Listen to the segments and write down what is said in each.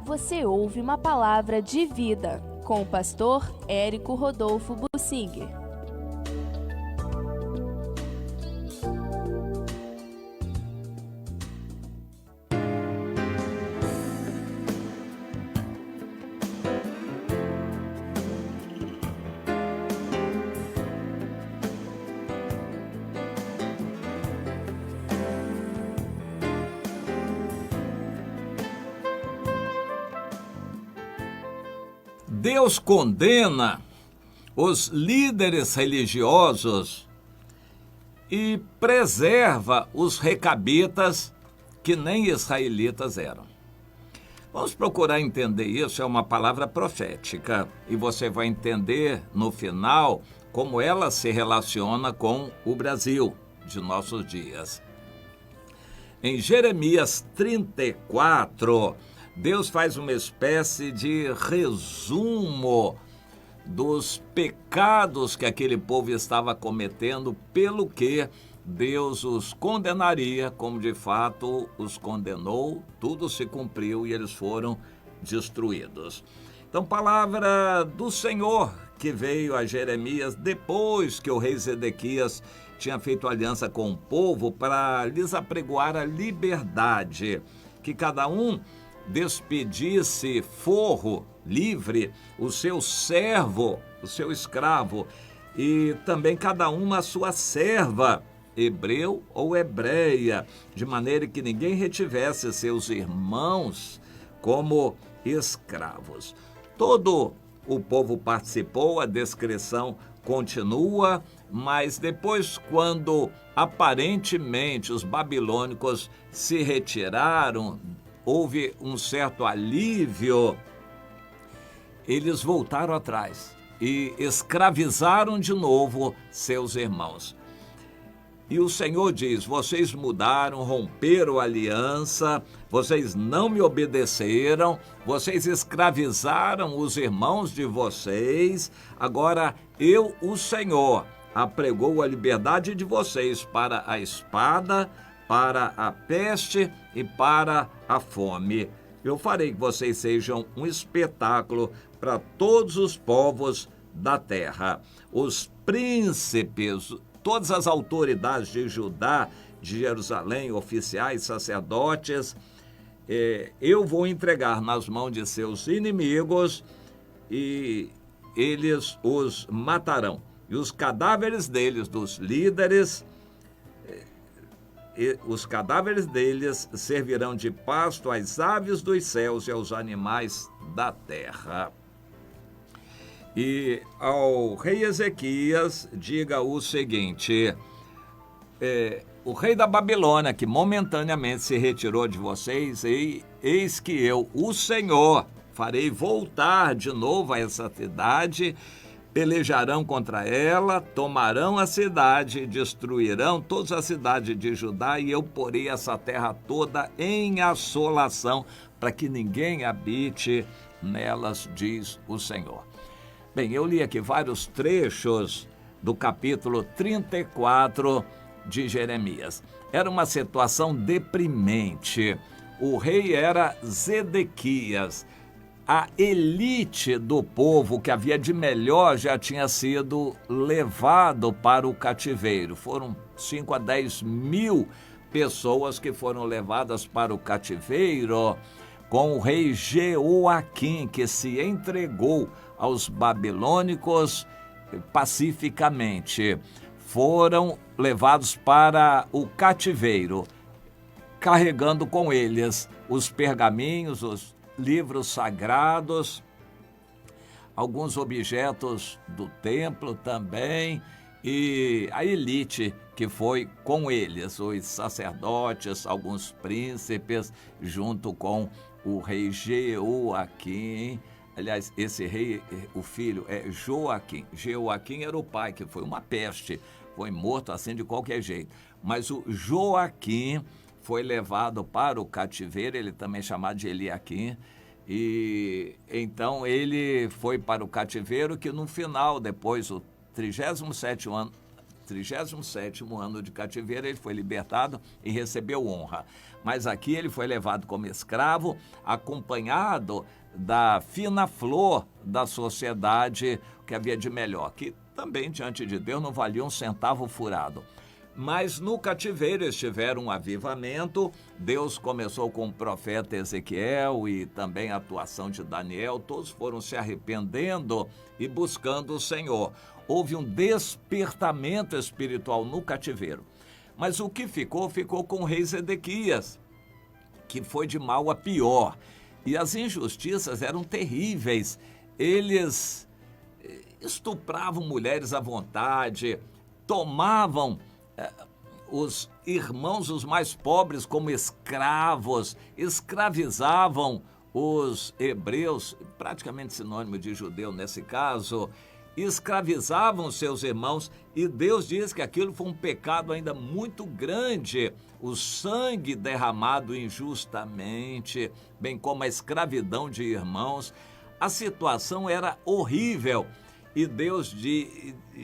Você ouve uma palavra de vida com o pastor Érico Rodolfo Bussinger. Deus condena os líderes religiosos e preserva os recabitas que nem israelitas eram. Vamos procurar entender isso, é uma palavra profética, e você vai entender no final como ela se relaciona com o Brasil de nossos dias. Em Jeremias 34, Deus faz uma espécie de resumo dos pecados que aquele povo estava cometendo, pelo que Deus os condenaria, como de fato os condenou, tudo se cumpriu e eles foram destruídos. Então, palavra do Senhor que veio a Jeremias depois que o rei Zedequias tinha feito aliança com o povo para lhes apregoar a liberdade, que cada um despedisse forro, livre, o seu servo, o seu escravo, e também cada uma a sua serva, hebreu ou hebreia, de maneira que ninguém retivesse seus irmãos como escravos. Todo o povo participou, a descrição continua, mas depois, quando aparentemente os babilônicos se retiraram, houve um certo alívio, eles voltaram atrás e escravizaram de novo seus irmãos. E o Senhor diz: vocês mudaram, romperam a aliança, vocês não me obedeceram, vocês escravizaram os irmãos de vocês, agora eu, o Senhor, apregou a liberdade de vocês para a espada, para a peste e para a fome. Eu farei que vocês sejam um espetáculo para todos os povos da terra. Os príncipes, todas as autoridades de Judá, de Jerusalém, oficiais, sacerdotes, eu vou entregar nas mãos de seus inimigos e eles os matarão. E os cadáveres deles, dos líderes, os cadáveres deles servirão de pasto às aves dos céus e aos animais da terra. E ao rei Ezequias diga o seguinte: o rei da Babilônia, que momentaneamente se retirou de vocês, eis que eu, o Senhor, farei voltar de novo a essa cidade, pelejarão contra ela, tomarão a cidade, destruirão todas as cidades de Judá, e eu porei essa terra toda em assolação, para que ninguém habite nelas, diz o Senhor. Bem, eu li aqui vários trechos do capítulo 34 de Jeremias. Era uma situação deprimente. O rei era Zedequias. A elite do povo que havia de melhor já tinha sido levado para o cativeiro. Foram 5 a 10 mil pessoas que foram levadas para o cativeiro, com o rei Jeoaquim, que se entregou aos babilônicos pacificamente. Foram levados para o cativeiro, carregando com eles os pergaminhos, os livros sagrados, alguns objetos do templo também, e a elite que foi com eles, os sacerdotes, alguns príncipes, junto com o rei Jeoaquim. Aliás, esse rei, o filho é Joaquim. Jeoaquim era o pai, que foi uma peste, foi morto assim de qualquer jeito. Mas o Joaquim foi levado para o cativeiro, ele também é chamado de Eliaquim, e então ele foi para o cativeiro, que no final, depois, o 37º ano 37º ano de cativeiro, ele foi libertado e recebeu honra. Mas aqui ele foi levado como escravo, acompanhado da fina flor da sociedade que havia de melhor, que também diante de Deus não valia um centavo furado. Mas no cativeiro eles tiveram um avivamento. Deus começou com o profeta Ezequiel e também a atuação de Daniel. Todos foram se arrependendo e buscando o Senhor. Houve um despertamento espiritual no cativeiro. Mas o que ficou com o rei Zedequias, que foi de mal a pior. E as injustiças eram terríveis. Eles estupravam mulheres à vontade, tomavam os irmãos, os mais pobres, como escravos, escravizavam os hebreus, praticamente sinônimo de judeu nesse caso, escravizavam seus irmãos, e Deus diz que aquilo foi um pecado ainda muito grande, o sangue derramado injustamente, bem como a escravidão de irmãos. A situação era horrível. E Deus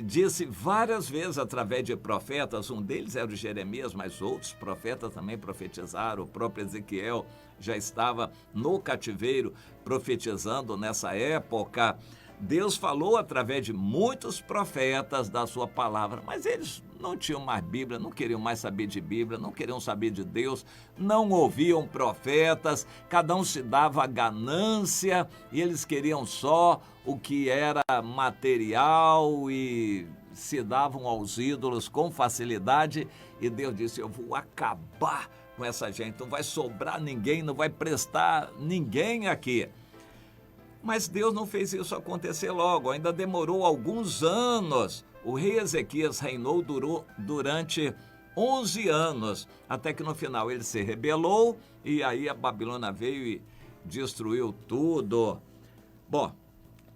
disse várias vezes através de profetas, um deles era o Jeremias, mas outros profetas também profetizaram, o próprio Ezequiel já estava no cativeiro profetizando nessa época. Deus falou através de muitos profetas da sua palavra, mas eles não tinham mais Bíblia, não queriam mais saber de Bíblia, não queriam saber de Deus, não ouviam profetas, cada um se dava a ganância e eles queriam só o que era material e se davam aos ídolos com facilidade. E Deus disse: eu vou acabar com essa gente, não vai sobrar ninguém, não vai prestar ninguém aqui. Mas Deus não fez isso acontecer logo, ainda demorou alguns anos. O rei Ezequias reinou durante 11 anos, até que no final ele se rebelou e aí a Babilônia veio e destruiu tudo. Bom,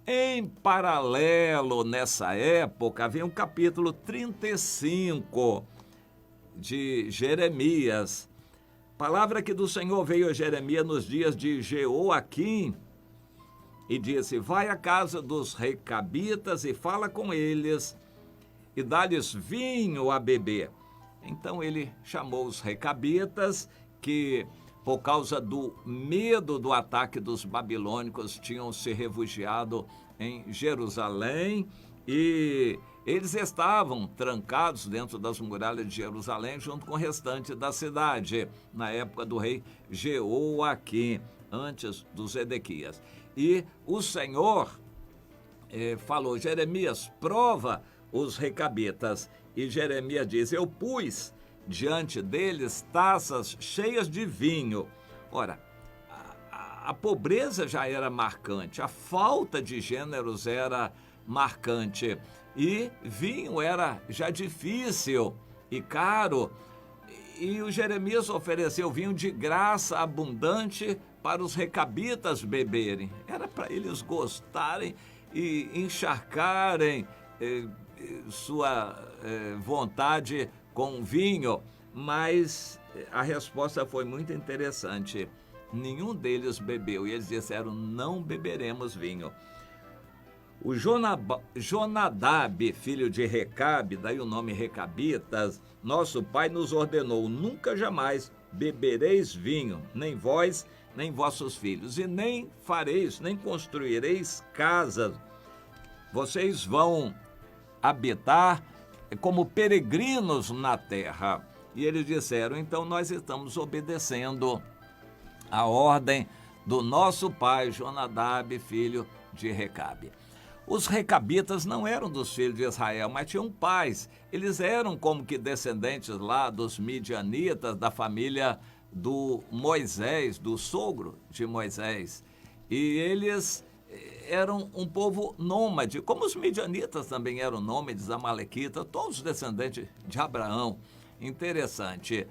em paralelo nessa época havia um capítulo 35 de Jeremias. Palavra que do Senhor veio a Jeremias nos dias de Jeoaquim, e disse: vai à casa dos recabitas e fala com eles e dá-lhes vinho a beber. Então ele chamou os recabitas, que por causa do medo do ataque dos babilônicos tinham se refugiado em Jerusalém, e eles estavam trancados dentro das muralhas de Jerusalém junto com o restante da cidade, na época do rei Jeoaquim, antes dos Zedequias. E o Senhor falou: Jeremias, prova os recabitas. E Jeremias diz: eu pus diante deles taças cheias de vinho. Ora, a pobreza já era marcante, a falta de gêneros era marcante, e vinho era já difícil e caro. E o Jeremias ofereceu vinho de graça abundante para os recabitas beberem. Era para eles gostarem e encharcarem sua vontade com vinho. Mas a resposta foi muito interessante. Nenhum deles bebeu e eles disseram: não beberemos vinho. O Jonadab, filho de Recabe, daí o nome Recabitas, nosso pai nos ordenou: nunca jamais bebereis vinho, nem vós, nem vossos filhos, e nem fareis, nem construireis casas. Vocês vão habitar como peregrinos na terra. E eles disseram: então nós estamos obedecendo a ordem do nosso pai Jonadab, filho de Recabe. Os recabitas não eram dos filhos de Israel, mas tinham pais. Eles eram como que descendentes lá dos midianitas, da família do Moisés, do sogro de Moisés. E eles eram um povo nômade, como os midianitas também eram nômades, amalequitas, todos descendentes de Abraão. Interessante.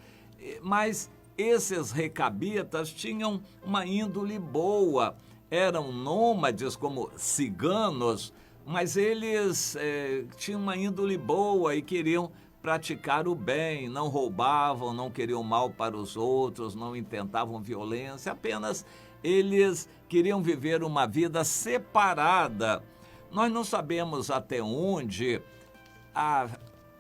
Mas esses recabitas tinham uma índole boa, eram nômades como ciganos, mas eles tinham uma índole boa e queriam praticar o bem, não roubavam, não queriam mal para os outros, não intentavam violência, apenas eles queriam viver uma vida separada. Nós não sabemos até onde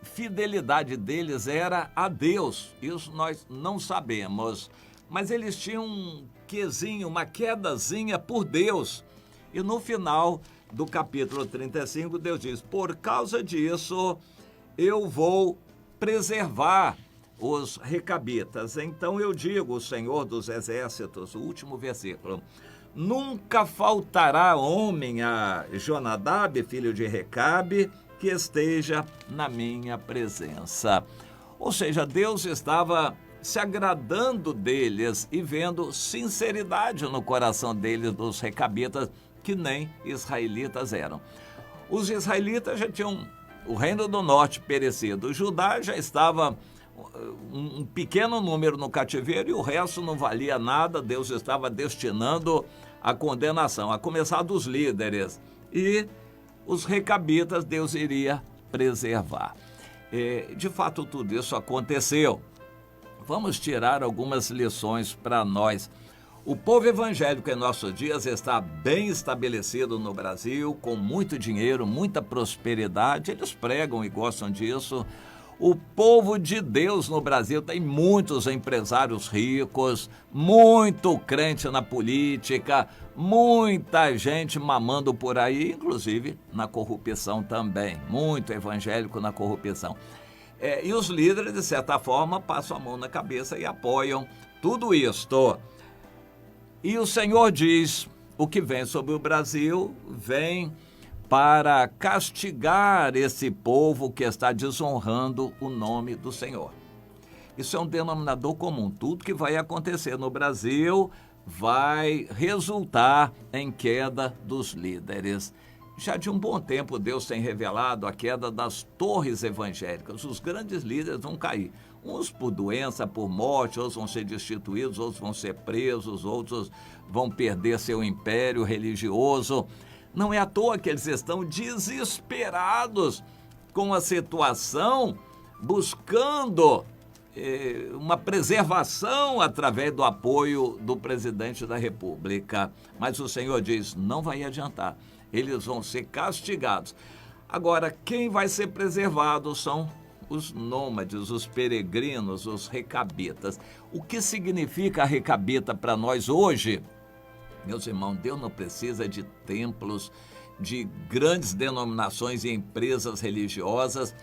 fidelidade deles era a Deus. Isso nós não sabemos. Mas eles tinham um quezinho, uma quedazinha por Deus. E no final do capítulo 35, Deus diz: por causa disso, eu vou preservar os recabitas. Então eu digo, o Senhor dos Exércitos, o último versículo: nunca faltará homem a Jonadab, filho de Recabe, que esteja na minha presença. Ou seja, Deus estava se agradando deles e vendo sinceridade no coração deles, dos recabitas, que nem israelitas eram. Os israelitas já tinham o reino do norte perecido. O Judá já estava um pequeno número no cativeiro e o resto não valia nada. Deus estava destinando a condenação, a começar dos líderes. E os recabitas Deus iria preservar. De fato, tudo isso aconteceu. Vamos tirar algumas lições para nós. O povo evangélico em nossos dias está bem estabelecido no Brasil, com muito dinheiro, muita prosperidade. Eles pregam e gostam disso. O povo de Deus no Brasil tem muitos empresários ricos, muito crente na política, muita gente mamando por aí, inclusive na corrupção também. Muito evangélico na corrupção. E os líderes, de certa forma, passam a mão na cabeça e apoiam tudo isto. E o Senhor diz: o que vem sobre o Brasil vem para castigar esse povo que está desonrando o nome do Senhor. Isso é um denominador comum. Tudo que vai acontecer no Brasil vai resultar em queda dos líderes. Já de um bom tempo, Deus tem revelado a queda das torres evangélicas. Os grandes líderes vão cair. Uns por doença, por morte, outros vão ser destituídos, outros vão ser presos, outros vão perder seu império religioso. Não é à toa que eles estão desesperados com a situação, buscando uma preservação através do apoio do presidente da República. Mas o Senhor diz: não vai adiantar. Eles vão ser castigados. Agora, quem vai ser preservado são os nômades, os peregrinos, os recabitas. O que significa recabita para nós hoje? Meus irmãos, Deus não precisa de templos, de grandes denominações e empresas religiosas.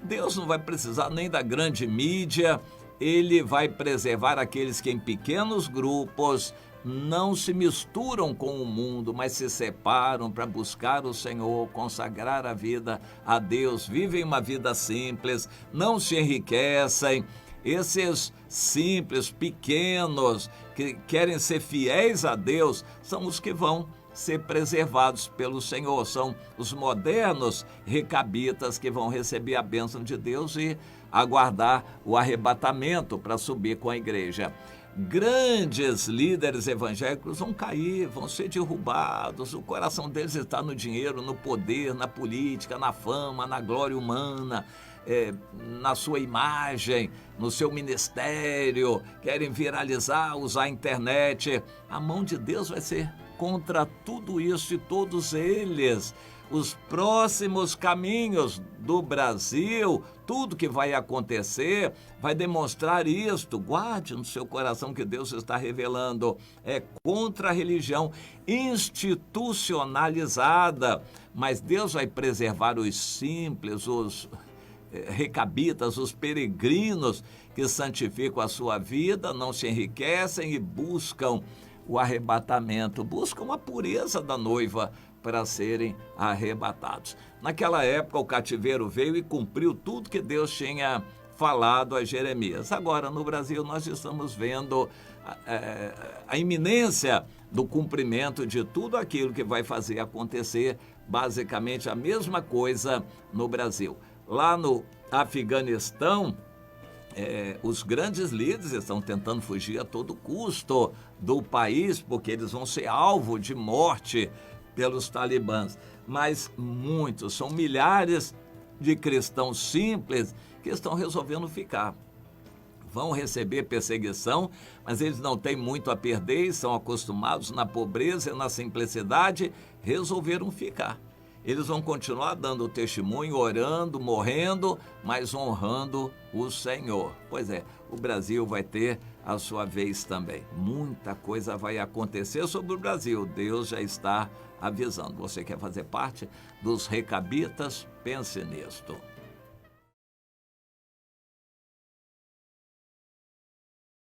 Deus não vai precisar nem da grande mídia. Ele vai preservar aqueles que em pequenos grupos não se misturam com o mundo, mas se separam para buscar o Senhor, consagrar a vida a Deus, vivem uma vida simples, não se enriquecem. Esses simples, pequenos, que querem ser fiéis a Deus, são os que vão ser preservados pelo Senhor. São os modernos recabitas que vão receber a bênção de Deus e aguardar o arrebatamento para subir com a igreja. Grandes líderes evangélicos vão cair, vão ser derrubados. O coração deles está no dinheiro, no poder, na política, na fama, na glória humana, na sua imagem, no seu ministério. Querem viralizar, usar a internet. A mão de Deus vai ser contra tudo isso e todos eles. Os próximos caminhos do Brasil, tudo que vai acontecer, vai demonstrar isto. Guarde no seu coração que Deus está revelando. É contra a religião institucionalizada, mas Deus vai preservar os simples, os recabitas, os peregrinos que santificam a sua vida, não se enriquecem e buscam o arrebatamento, buscam a pureza da noiva para serem arrebatados. Naquela época, o cativeiro veio e cumpriu tudo que Deus tinha falado a Jeremias. Agora, no Brasil, nós estamos vendo a iminência do cumprimento de tudo aquilo que vai fazer acontecer, basicamente a mesma coisa no Brasil. Lá no Afeganistão, os grandes líderes estão tentando fugir a todo custo do país, porque eles vão ser alvo de morte pelos talibãs. Mas muitos, são milhares de cristãos simples que estão resolvendo ficar. Vão receber perseguição, mas eles não têm muito a perder, estão acostumados na pobreza e na simplicidade, resolveram ficar. eles vão continuar dando testemunho, orando, morrendo, mas honrando o Senhor. Pois é, o Brasil vai ter a sua vez também. Muita coisa vai acontecer sobre o Brasil. Deus já está avisando. Você quer fazer parte dos recabitas? Pense nisto.